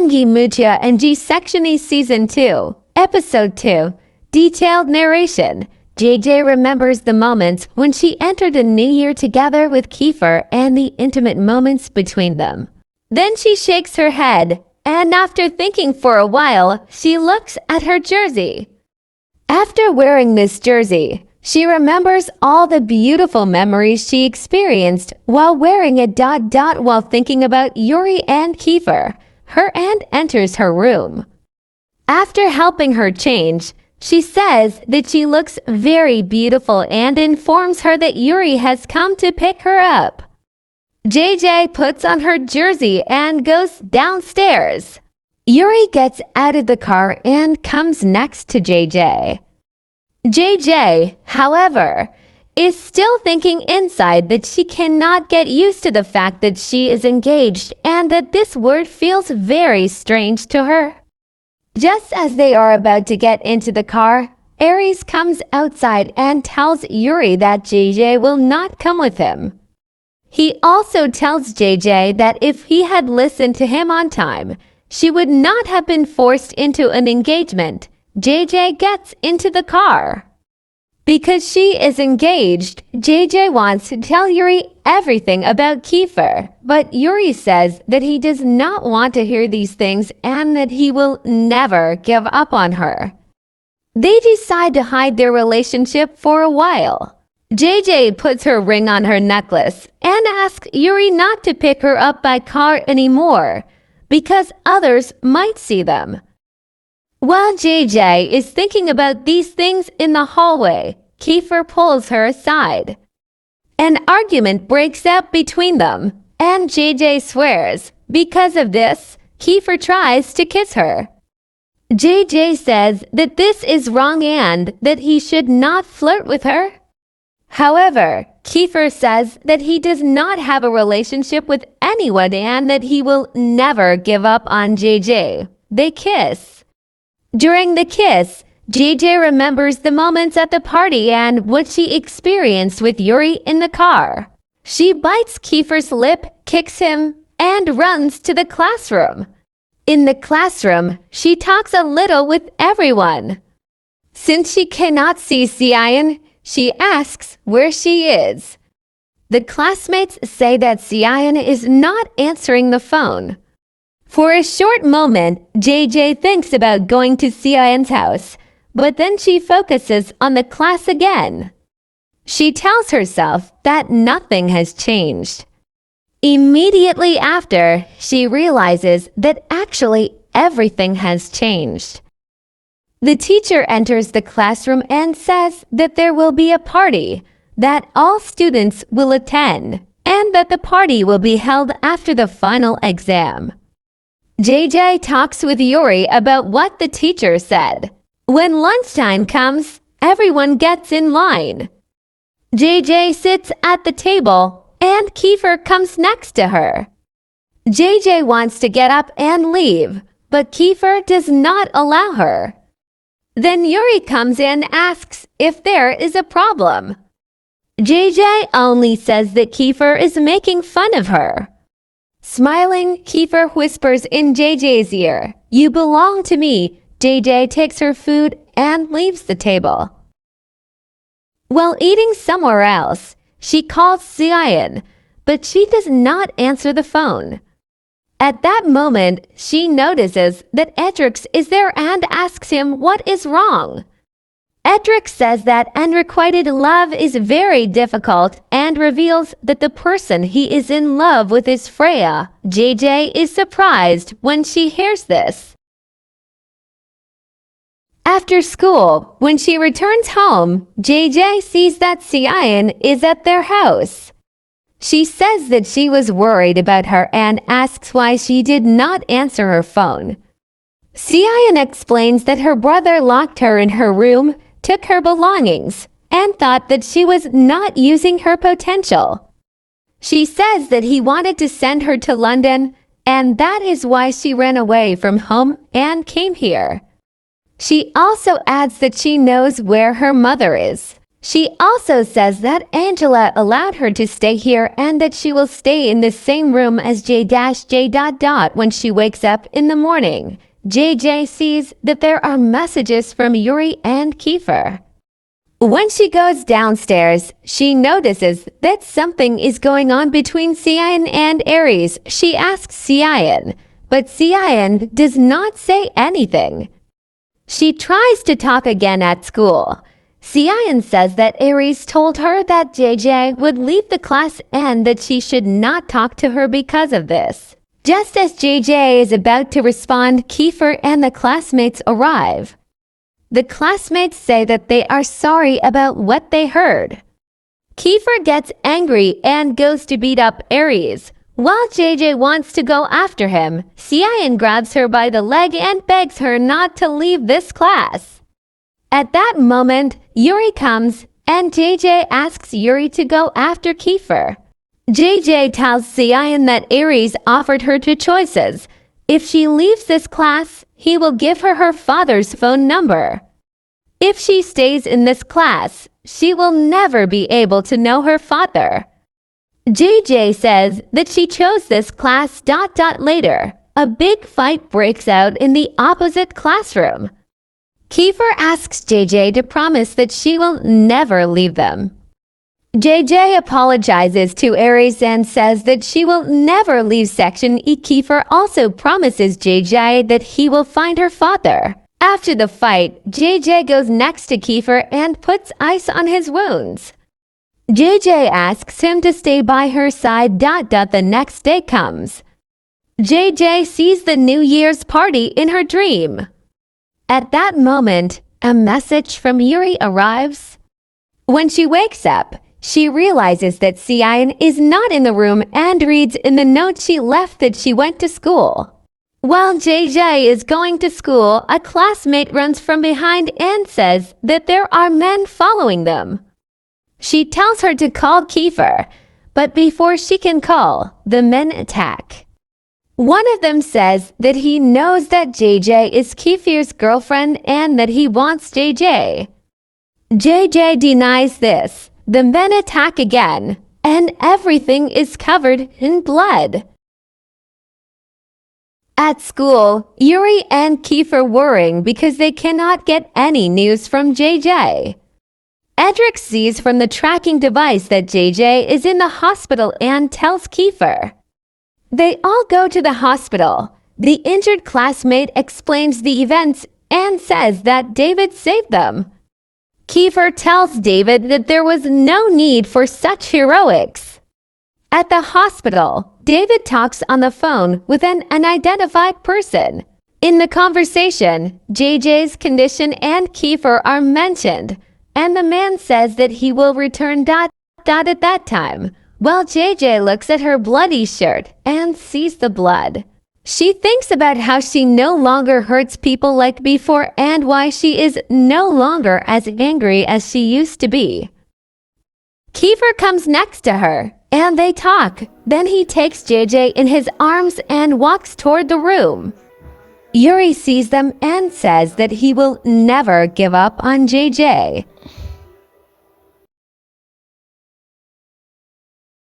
Angi Mucha and G Sectiony Season 2, Episode 2, Detailed Narration. JJ remembers the moments when she entered a new year together with Kiefer and the intimate moments between them. Then she shakes her head, and after thinking for a while, she looks at her jersey. After wearing this jersey, she remembers all the beautiful memories she experienced while wearing it. While thinking about Yuri and Kiefer, her aunt enters her room. After helping her change, she says that she looks very beautiful and informs her that Yuri has come to pick her up. JJ puts on her jersey and goes downstairs. Yuri gets out of the car and comes next to JJ. JJ, however, is still thinking inside that she cannot get used to the fact that she is engaged and that this word feels very strange to her. Just as they are about to get into the car, Aries comes outside and tells Yuri that JJ will not come with him. He also tells JJ that if he had listened to him on time, she would not have been forced into an engagement. JJ gets into the car. Because she is engaged, JJ wants to tell Yuri everything about Kiefer, but Yuri says that he does not want to hear these things and that he will never give up on her. They decide to hide their relationship for a while. JJ puts her ring on her necklace and asks Yuri not to pick her up by car anymore because others might see them. While JJ is thinking about these things in the hallway, Kiefer pulls her aside. An argument breaks out between them, and JJ swears. Because of this, Kiefer tries to kiss her. JJ says that this is wrong and that he should not flirt with her. However, Kiefer says that he does not have a relationship with anyone and that he will never give up on JJ. They kiss. During the kiss, JJ remembers the moments at the party and what she experienced with Yuri in the car. She bites Kiefer's lip, kicks him, and runs to the classroom. In the classroom, she talks a little with everyone. Since she cannot see Sian, she asks where she is. The classmates say that Sian is not answering the phone. For a short moment, JJ thinks about going to Sian's house, but then she focuses on the class again. She tells herself that nothing has changed. Immediately after, she realizes that actually everything has changed. The teacher enters the classroom and says that there will be a party, that all students will attend, and that the party will be held after the final exam. JJ talks with Yuri about what the teacher said. When lunchtime comes, everyone gets in line. JJ sits at the table, and Kiefer comes next to her. JJ wants to get up and leave, but Kiefer does not allow her. Then Yuri comes in and asks if there is a problem. JJ only says that Kiefer is making fun of her. Smiling, Kiefer whispers in JJ's ear, "You belong to me." JJ takes her food and leaves the table. While eating somewhere else, she calls Sian, but she does not answer the phone. At that moment, she notices that Edrix is there and asks him what is wrong. Edrix says that unrequited love is very difficult and reveals that the person he is in love with is Freya. JJ is surprised when she hears this. After school, when she returns home, JJ sees that Sian is at their house. She says that she was worried about her and asks why she did not answer her phone. Sian explains that her brother locked her in her room, took her belongings, and thought that she was not using her potential. She says that he wanted to send her to London, and that is why she ran away from home and came here. She also adds that she knows where her mother is. She also says that Angela allowed her to stay here and that she will stay in the same room as J-J. When she wakes up in the morning. JJ sees that there are messages from Yuri and Kiefer. When she goes downstairs, she notices that something is going on between Cian and Aries. She asks Cian, but Cian does not say anything. She tries to talk again at school. Cian says that Aries told her that JJ would leave the class and that she should not talk to her because of this. Just as JJ is about to respond, Kiefer and the classmates arrive. The classmates say that they are sorry about what they heard. Kiefer gets angry and goes to beat up Aries. While JJ wants to go after him, Cian grabs her by the leg and begs her not to leave this class. At that moment, Yuri comes and JJ asks Yuri to go after Kiefer. JJ tells Cian that Aries offered her two choices. If she leaves this class, he will give her her father's phone number. If she stays in this class, she will never be able to know her father. JJ says that she chose this class. Later, a big fight breaks out in the opposite classroom. Kiefer asks JJ to promise that she will never leave them. JJ apologizes to Aries and says that she will never leave Section E. Kiefer also promises JJ that he will find her father. After the fight, JJ goes next to Kiefer and puts ice on his wounds. JJ asks him to stay by her side. The next day comes. JJ sees the New Year's party in her dream. At that moment, a message from Yuri arrives. When she wakes up, she realizes that Cian is not in the room and reads in the note she left that she went to school. While JJ is going to school, a classmate runs from behind and says that there are men following them. She tells her to call Kiefer, but before she can call, the men attack. One of them says that he knows that JJ is Kiefer's girlfriend and that he wants JJ. JJ denies this. The men attack again, and everything is covered in blood. At school, Yuri and Kiefer worrying because they cannot get any news from JJ. Edric sees from the tracking device that JJ is in the hospital and tells Kiefer. They all go to the hospital. The injured classmate explains the events and says that David saved them. Kiefer tells David that there was no need for such heroics. At the hospital, David talks on the phone with an unidentified person. In the conversation, JJ's condition and Kiefer are mentioned, and the man says that he will return at that time, while JJ looks at her bloody shirt and sees the blood. She thinks about how she no longer hurts people like before and why she is no longer as angry as she used to be. Kiefer comes next to her, and they talk. Then he takes JJ in his arms and walks toward the room. Yuri sees them and says that he will never give up on JJ.